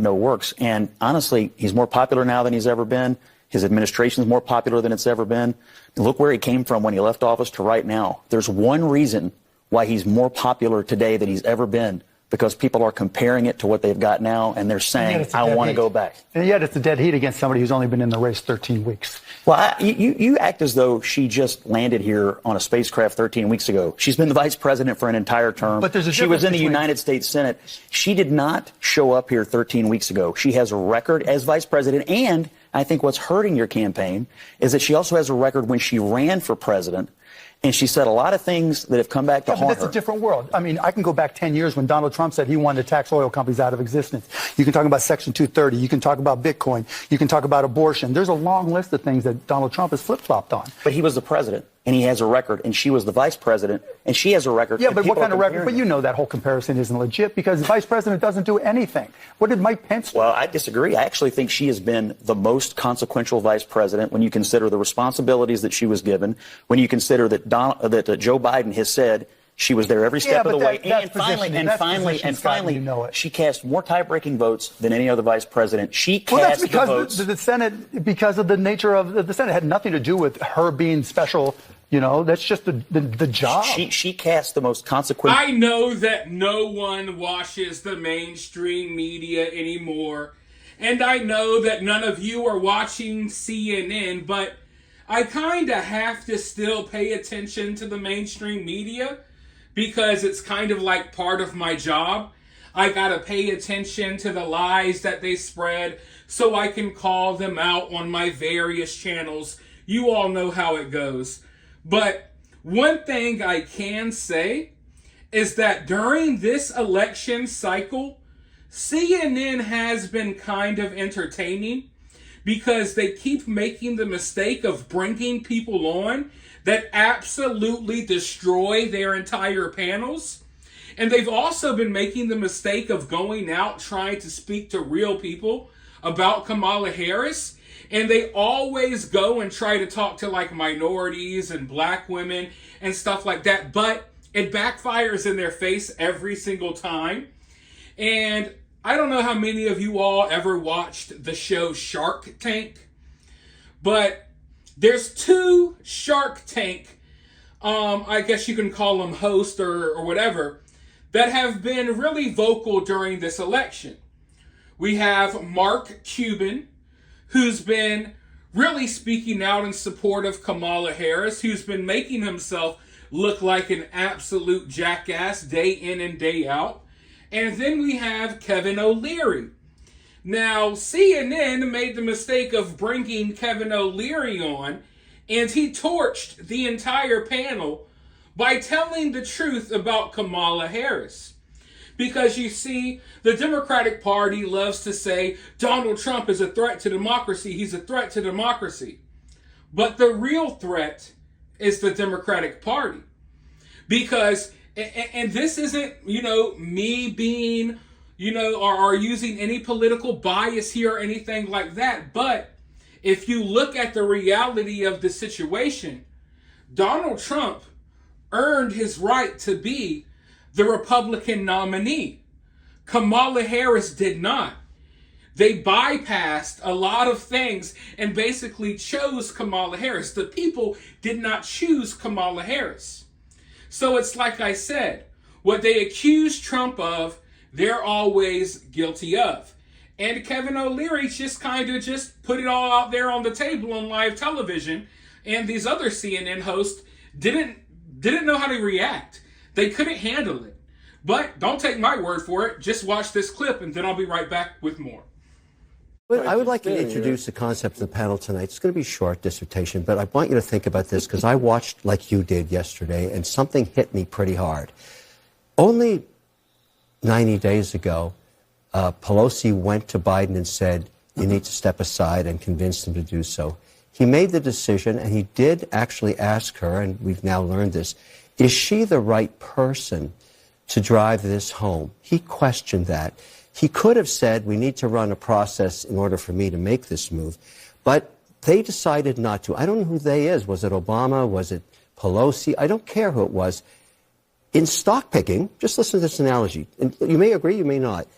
know works. And honestly, he's more popular now than he's ever been. His administration is more popular than it's ever been. Look where he came from when he left office to right now. There's one reason why he's more popular today than he's ever been, because people are comparing it to what they've got now, and they're saying, I want to go back. And yet it's a dead heat against somebody who's only been in the race 13 weeks. Well, you act as though she just landed here on a spacecraft 13 weeks ago. She's been the vice president for an entire term. But there's a She was in the United States Senate. She did not show up here 13 weeks ago. She has a record as vice president, and I think what's hurting your campaign is that she also has a record when she ran for president. And she said a lot of things that have come back to haunt her. But that's a different world. I mean, I can go back 10 years when Donald Trump said he wanted to tax oil companies out of existence. You can talk about Section 230. You can talk about Bitcoin. You can talk about abortion. There's a long list of things that Donald Trump has flip-flopped on. But he was the president, and he has a record, and she was the vice president, and she has a record. Yeah, but what kind of record? But you know that whole comparison isn't legit, because the vice president doesn't do anything. What did Mike Pence do? Well, I disagree. I actually think she has been the most consequential vice president when you consider the responsibilities that she was given, when you consider that Joe Biden has said she was there every step of the way. And finally, she cast more tie-breaking votes than any other vice president. She cast the votes. The Senate, because of the nature of the Senate, had nothing to do with her being special. You know, that's just the job. She cast the most consequential. I know that no one watches the mainstream media anymore, and I know that none of you are watching CNN, but I kind of have to still pay attention to the mainstream media because it's kind of like part of my job. I got to pay attention to the lies that they spread so I can call them out on my various channels. You all know how it goes. But one thing I can say is that during this election cycle, CNN has been kind of entertaining, because they keep making the mistake of bringing people on that absolutely destroy their entire panels. And they've also been making the mistake of going out trying to speak to real people about Kamala Harris. And they always go and try to talk to like minorities and black women and stuff like that. But it backfires in their face every single time. And I don't know how many of you all ever watched the show Shark Tank, but there's two Shark Tank, I guess you can call them hosts or whatever, that have been really vocal during this election. We have Mark Cuban, who's been really speaking out in support of Kamala Harris, who's been making himself look like an absolute jackass day in and day out. And then we have Kevin O'Leary. Now, CNN made the mistake of bringing Kevin O'Leary on, and he torched the entire panel by telling the truth about Kamala Harris. Because you see, the Democratic Party loves to say Donald Trump is a threat to democracy. He's a threat to democracy. But the real threat is the Democratic Party. Because, and this isn't, me being, or using any political bias here or anything like that. But if you look at the reality of the situation, Donald Trump earned his right to be the Republican nominee. Kamala Harris did not. They bypassed a lot of things and basically chose Kamala Harris. The people did not choose Kamala Harris. So it's like I said, what they accuse Trump of, they're always guilty of. And Kevin O'Leary just kind of just put it all out there on the table on live television. And these other CNN hosts didn't know how to react. They couldn't handle it. But don't take my word for it. Just watch this clip, and then I'll be right back with more. I would like to introduce the concept of the panel tonight. It's going to be a short dissertation, but I want you to think about this because I watched like you did yesterday, and something hit me pretty hard. Only 90 days ago, Pelosi went to Biden and said, you need to step aside, and convinced him to do so. He made the decision, and he did actually ask her, and we've now learned this, is she the right person to drive this home? He questioned that. He could have said, we need to run a process in order for me to make this move. But they decided not to. I don't know who they is. Was it Obama? Was it Pelosi? I don't care who it was. In stock picking, just listen to this analogy. And you may agree, you may not.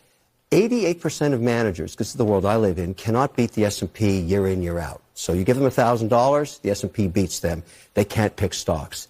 88% of managers, because this is the world I live in, cannot beat the S&P year in, year out. So you give them $1,000, the S&P beats them. They can't pick stocks.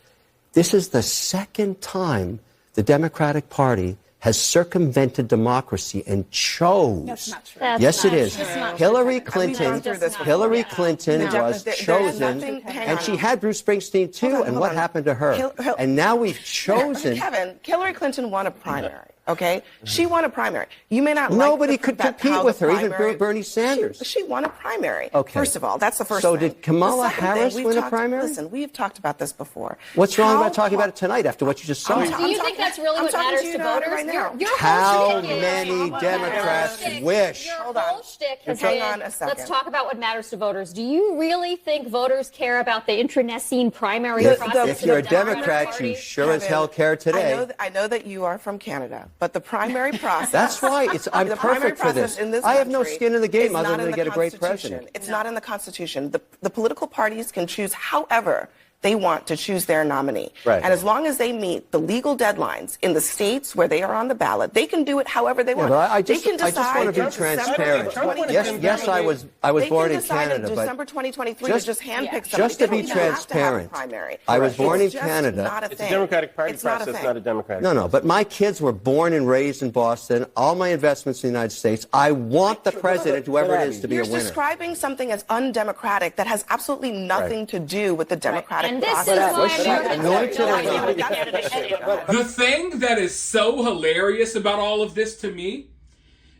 This is the second time the Democratic Party has circumvented democracy and chose. That's not true. Yes, it is. Hillary We've Clinton gone through this Hillary before. Clinton No. was There's chosen, nothing- hang and on. she had Bruce Springsteen too. Hold on, and hold what on. happened to her? And now we've chosen. Kevin, Hillary Clinton won a primary. Okay, she won a primary. You may not. Nobody like could how compete the with her, even primary- Bernie Sanders. She won a primary. Okay. First of all, that's the first So thing. did Kamala The second Harris thing, win a we've primary? Listen, we've talked about this before. What's wrong How about talking hard- about it tonight after what you just saw? I'm Do you think that's really I'm what talking matters to you to about it voters? right now. Your How whole shtick is- many Democrats Your wish? Your Hold on. whole shtick has Hang been, on a second. let's talk about what matters to voters. Do you really think voters care about the internecine primary The- process? If you're a of the Democratic Democrat, Party? you sure as Kevin, hell care today. I know that you are from Canada, but the primary process. That's why I'm the primary perfect for this. process in this I have no country skin in the game is other not than in to the get a great Constitution. president. It's not in the Constitution. The political parties can choose however they want to choose their nominee. Right. And as long as they meet the legal deadlines in the states where they are on the ballot, they can do it however they Yeah, want. but I They just can want to decide be in December transparent. 2023 Yes, I was born in They can decide Canada, in but December 2023 just- to just handpick somebody. just to They be don't even have to have a transparent, primary. I was born in It's just Canada. not a It's thing. a Democratic Party It's not a process, thing. not a Democratic. No, but my kids were born and raised in Boston. All my investments in the United States. I want the president, whoever it is, to be a You're winner. describing something as undemocratic that has absolutely nothing to do with the democratic And this process. is why But Americans anointed don't or know not? the candidate. The thing that is so hilarious about all of this to me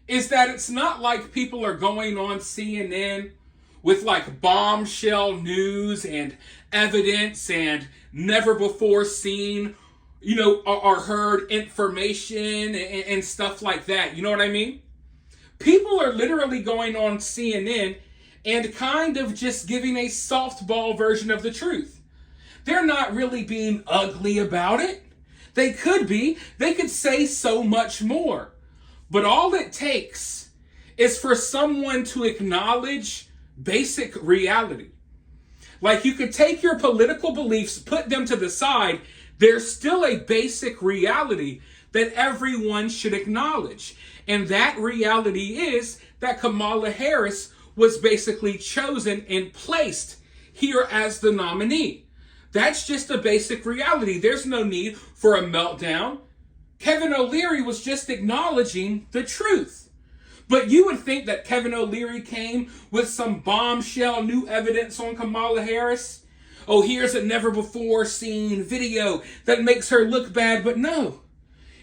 is that it's not like people are going on CNN with like bombshell news and evidence and never before seen, or heard information and stuff like that. You know what I mean? People are literally going on CNN and kind of just giving a softball version of the truth. They're not really being ugly about it. They could be. They could say so much more. But all it takes is for someone to acknowledge basic reality. Like, you could take your political beliefs, put them to the side. There's still a basic reality that everyone should acknowledge. And that reality is that Kamala Harris was basically chosen and placed here as the nominee. That's just a basic reality. There's no need for a meltdown. Kevin O'Leary was just acknowledging the truth. But you would think that Kevin O'Leary came with some bombshell new evidence on Kamala Harris. Oh, here's a never before seen video that makes her look bad. But no,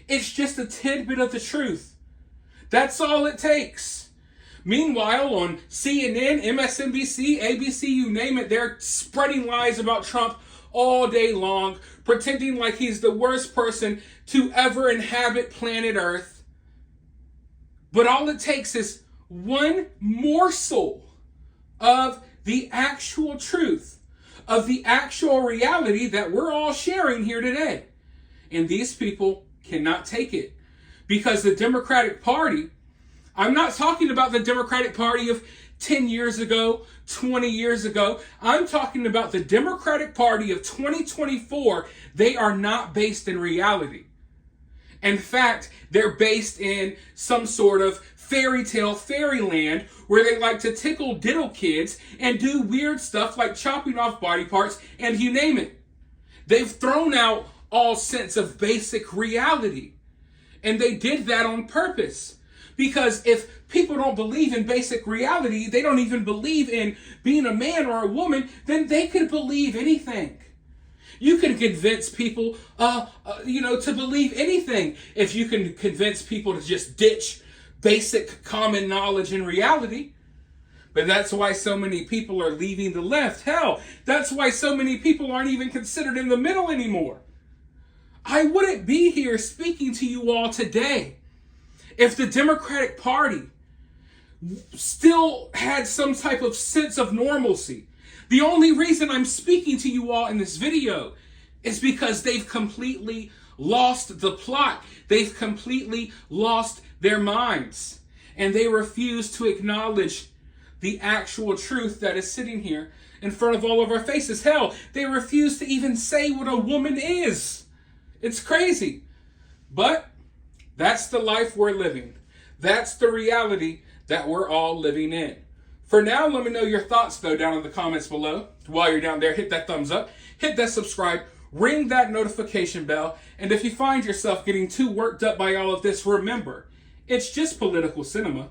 it's just a tidbit of the truth. That's all it takes. Meanwhile, on CNN, MSNBC, ABC, you name it, they're spreading lies about Trump all day long, pretending like he's the worst person to ever inhabit planet Earth. But all it takes is one morsel of the actual truth, of the actual reality that we're all sharing here today. And these people cannot take it. Because the Democratic Party, I'm not talking about the Democratic Party of 10 years ago, 20 years ago. I'm talking about the Democratic Party of 2024. They are not based in reality. In fact, they're based in some sort of fairy tale fairyland where they like to tickle diddle kids and do weird stuff like chopping off body parts and you name it. They've thrown out all sense of basic reality. And they did that on purpose. Because if people don't believe in basic reality, they don't even believe in being a man or a woman, then they could believe anything. You can convince people, to believe anything if you can convince people to just ditch basic common knowledge and reality. But that's why so many people are leaving the left. Hell, that's why so many people aren't even considered in the middle anymore. I wouldn't be here speaking to you all today if the Democratic Party still had some type of sense of normalcy. The only reason I'm speaking to you all in this video is because they've completely lost the plot. They've completely lost their minds. And they refuse to acknowledge the actual truth that is sitting here in front of all of our faces. Hell, they refuse to even say what a woman is. It's crazy. But that's the life we're living. That's the reality that we're all living in. For now, let me know your thoughts, though, down in the comments below. While you're down there, hit that thumbs up, hit that subscribe, ring that notification bell, and if you find yourself getting too worked up by all of this, remember, it's just political cinema.